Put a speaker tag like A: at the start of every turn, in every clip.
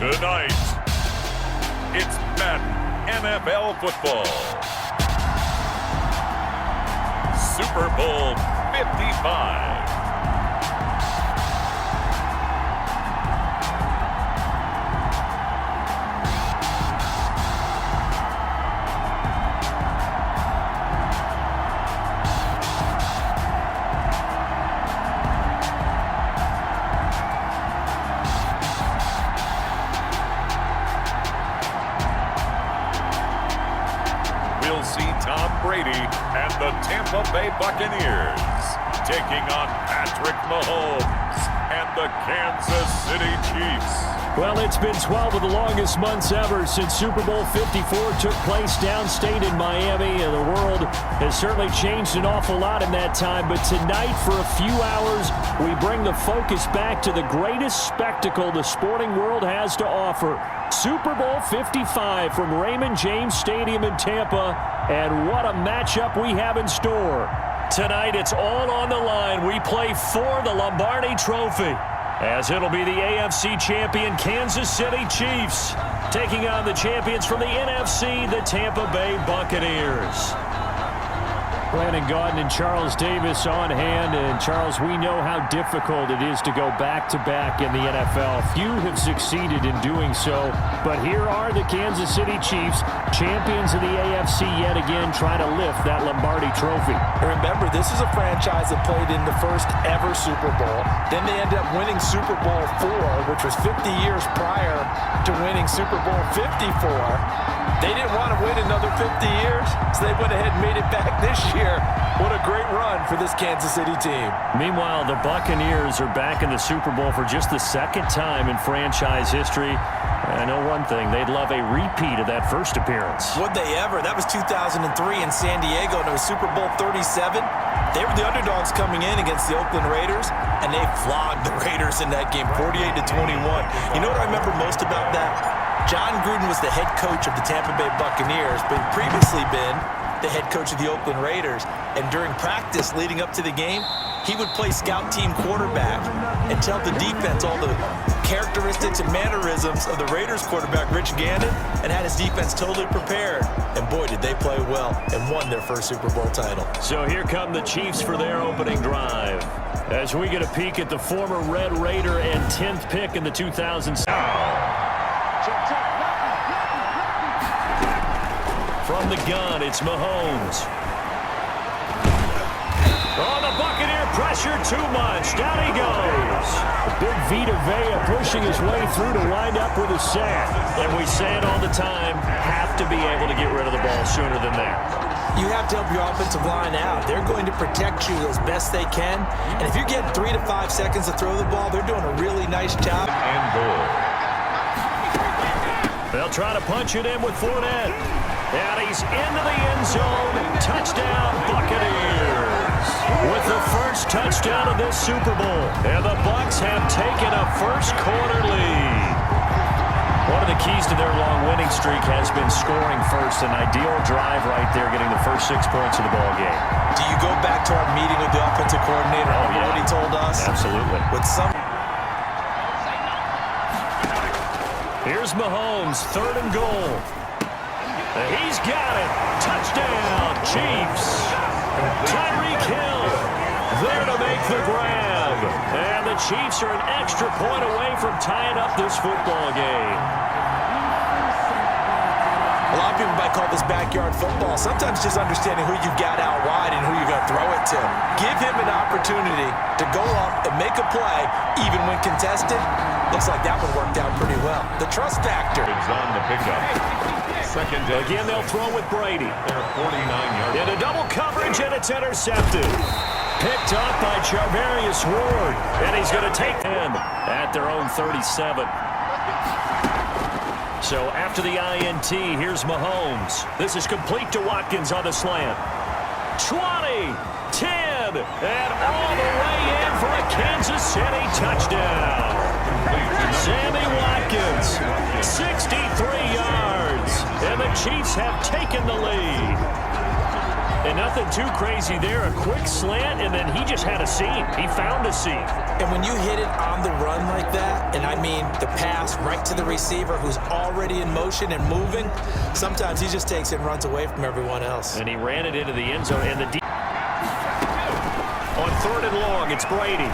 A: Tonight, it's Madden NFL football. Super Bowl 55. We'll see Tom Brady and the Tampa Bay Buccaneers taking on Patrick Mahomes and the Kansas City Chiefs.
B: Well, it's been 12 of the longest months ever since Super Bowl 54 took place downstate in Miami, and the world has certainly changed an awful lot in that time. But tonight, for a few hours, we bring the focus back to the greatest spectacle the sporting world has to offer. Super Bowl 55 from Raymond James Stadium in Tampa, and what a matchup we have in store. Tonight, it's all on the line. We play for the Lombardi Trophy, as it'll be the AFC champion Kansas City Chiefs taking on the champions from the NFC, the Tampa Bay Buccaneers. Brandon Gaudin and Charles Davis on hand. And Charles, we know how difficult it is to go back-to-back in the NFL. Few have succeeded in doing so, but here are the Kansas City Chiefs, champions of the AFC yet again, trying to lift that Lombardi Trophy.
C: Remember, this is a franchise that played in the first ever Super Bowl. Then they ended up winning Super Bowl IV, which was 50 years prior to winning Super Bowl 54. They didn't want to win another 50 years, so they went ahead and made it back this year. What a great run for this Kansas City team.
B: Meanwhile, the Buccaneers are back in the Super Bowl for just the second time in franchise history. I know one thing, they'd love a repeat of that first appearance.
C: Would they ever? That was 2003 in San Diego, and it was Super Bowl 37. They were the underdogs coming in against the Oakland Raiders, and they flogged the Raiders in that game, 48-21. You know what I remember most about that? John Gruden was the head coach of the Tampa Bay Buccaneers, but he'd previously been the head coach of the Oakland Raiders. And during practice leading up to the game, he would play scout team quarterback and tell the defense all the characteristics and mannerisms of the Raiders quarterback, Rich Gannon, and had his defense totally prepared. And boy, did they play well and won their first Super Bowl title.
B: So here come the Chiefs for their opening drive, as we get a peek at the former Red Raider and 10th pick in the 2000s. From the gun, it's Mahomes. Oh, the Buccaneer pressure too much. Down he goes. Big Vita Vea pushing his way through to wind up with a sack. And we say it all the time, have to be able to get rid of the ball sooner than that.
C: You have to help your offensive line out. They're going to protect you as best they can. And if you're getting 3 to 5 seconds to throw the ball, they're doing a really nice job.
A: And goal.
B: They'll try to punch it in with Fournette. And he's into the end zone. Touchdown, Buccaneers. With the first touchdown of this Super Bowl. And the Bucs have taken a first-quarter lead. One of the keys to their long winning streak has been scoring first. An ideal drive right there, getting the first 6 points of the ball game.
C: Do you go back to our meeting with the offensive coordinator?
B: Oh, yeah.
C: What he told us?
B: Absolutely.
C: With some...
B: Here's Mahomes, 3rd and goal. He's got it. Touchdown, Chiefs. Tyreek Hill there to make the grab. And the Chiefs are an extra point away from tying up this football game.
C: A lot of people might call this backyard football. Sometimes just understanding who you got out wide and who you're going to throw it to. Give him an opportunity to go up and make a play, even when contested. Looks like that one worked out pretty well. The trust factor.
A: It's on the pickup. Second down.
B: Again, they'll throw with Brady.
A: They're 49 yards.
B: In a double coverage, and it's intercepted. Picked up by Charvarius Ward. And he's going to take in at their own 37. So after the INT, here's Mahomes. This is complete to Watkins on the slant. 20, 10, and all the way in for a Kansas City touchdown. Sammy Watkins, 63 yards, and the Chiefs have taken the lead. And nothing too crazy there. A quick slant, and then he just had a seam. He found a seam.
C: And when you hit it on the run like that, and I mean the pass right to the receiver who's already in motion and moving, sometimes he just takes it and runs away from everyone else.
B: And he ran it into the end zone. And the on 3rd and long, it's Brady.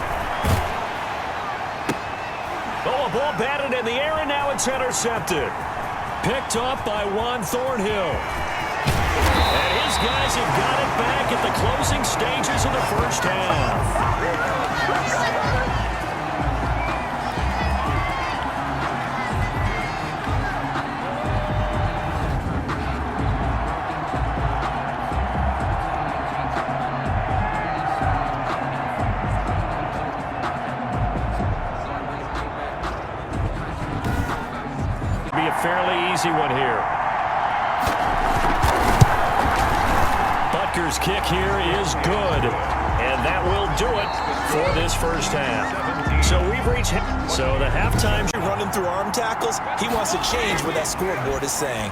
B: Oh, a ball batted in the air, and now it's intercepted. Picked off by Juan Thornhill. And his guys have got it back at the closing stages of the first half. Be a fairly easy one here. Butker's kick here is good, and that will do it for this first half. So we've reached the halftime.
C: Running through arm tackles, he wants to change what that scoreboard is saying.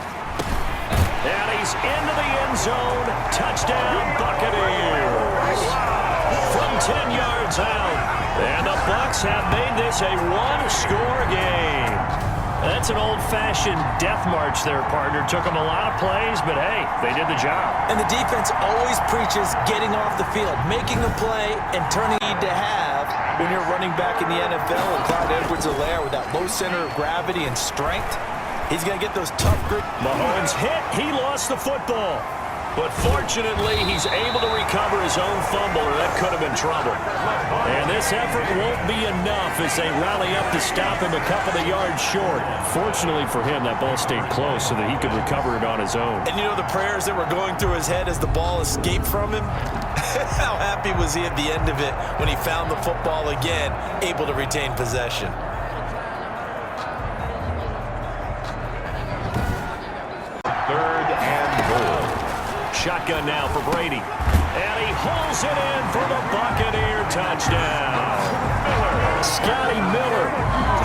B: And he's into the end zone. Touchdown, Buccaneers. From 10 yards out. And the Bucs have made this a one-score game. That's an old-fashioned death march there, partner. Took them a lot of plays, but hey, they did the job.
C: And the defense always preaches getting off the field, making a play, and turning need to have when you're running back in the NFL. And Clyde Edwards-Helaire with that low center of gravity and strength, he's going to get those tough grip.
B: Mahomes hit. He lost the football. But fortunately, he's able to recover his own fumble, or that could have been trouble. And this effort won't be enough as they rally up to stop him a couple of yards short. Fortunately for him, that ball stayed close so that he could recover it on his own.
C: And you know the prayers that were going through his head as the ball escaped from him? How happy was he at the end of it when he found the football again, able to retain possession?
B: Shotgun now for Brady. And he hauls it in for the Buccaneer touchdown. Scotty Miller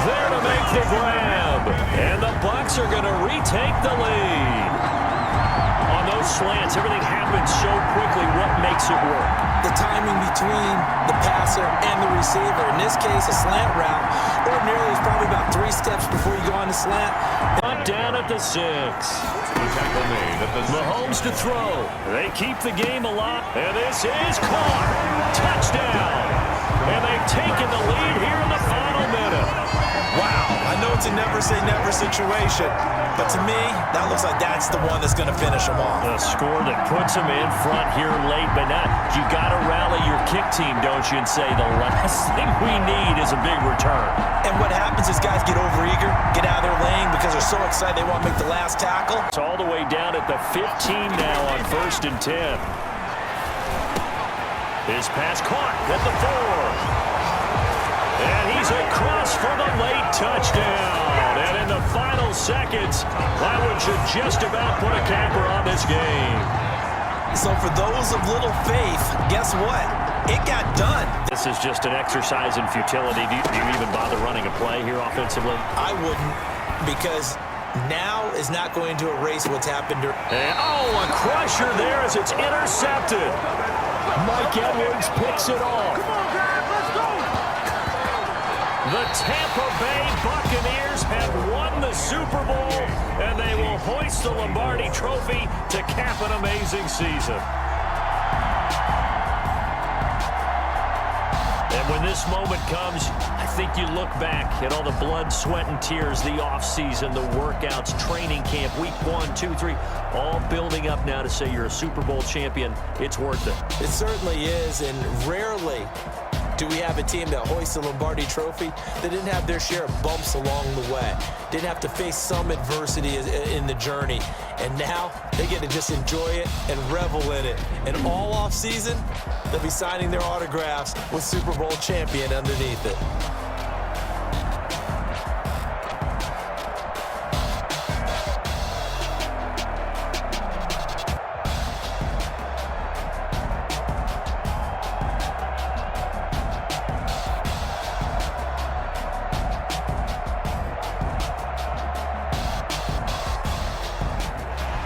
B: there to make the grab. And the Bucs are going to retake the lead. On those slants, everything happens so quickly. What makes it work?
C: The timing between the passer and the receiver. In this case, a slant route. Ordinarily, it's probably about 3 steps before you go on the slant.
B: Down at the 6. Mahomes to throw. They keep the game alive. And this is caught. Touchdown. And they've taken the lead here in the final minute.
C: Wow. I know it's a never-say-never situation, but to me, that looks like that's the one that's going to finish them off.
B: A score that puts them in front here late, but not. You got to rally your kick team, don't you, and say the last thing we need is a big return.
C: And what happens is guys get overeager, get out of their lane because they're so excited they want to make the last tackle.
B: It's all the way down at the 15 now on 1st and 10. His pass caught at the 4. And he's across for the late touchdown. And in the final seconds, that one should just about put a capper on this game.
C: So for those of little faith, guess what? It got done.
B: This is just an exercise in futility. Do you even bother running a play here offensively?
C: I wouldn't, because now is not going to erase what's happened.
B: And, a crusher there as it's intercepted. Mike Edwards picks it off.
D: Come on, guys, let's go.
B: The Tampa Bay Buccaneers have won the Super Bowl, and they will hoist the Lombardi Trophy to cap an amazing season. And when this moment comes, I think you look back at all the blood, sweat, and tears, the offseason, the workouts, training camp, week 1, 2, 3, all building up now to say you're a Super Bowl champion. It's worth it.
C: It certainly is, and rarely do we have a team that hoists the Lombardi Trophy that didn't have their share of bumps along the way, didn't have to face some adversity in the journey, and now they get to just enjoy it and revel in it. And all off season, they'll be signing their autographs with Super Bowl champion underneath it.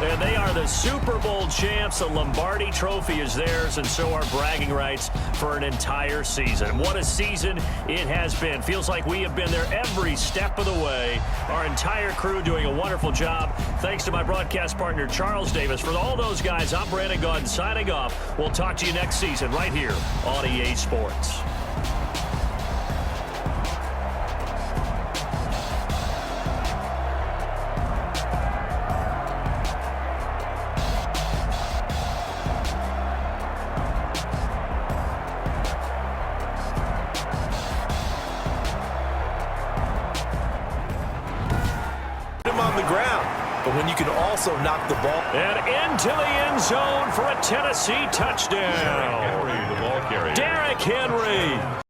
B: And They are the Super Bowl champs. The Lombardi Trophy is theirs, and so are bragging rights for an entire season. What a season it has been. Feels like we have been there every step of the way. Our entire crew doing a wonderful job. Thanks to my broadcast partner, Charles Davis. For all those guys, I'm Brandon Gaudin signing off. We'll talk to you next season right here on EA Sports.
C: On the ground, but when you can also knock the ball
B: And into the end zone for a Tennessee touchdown.
A: Henry, the ball carrier.
B: Derrick Henry.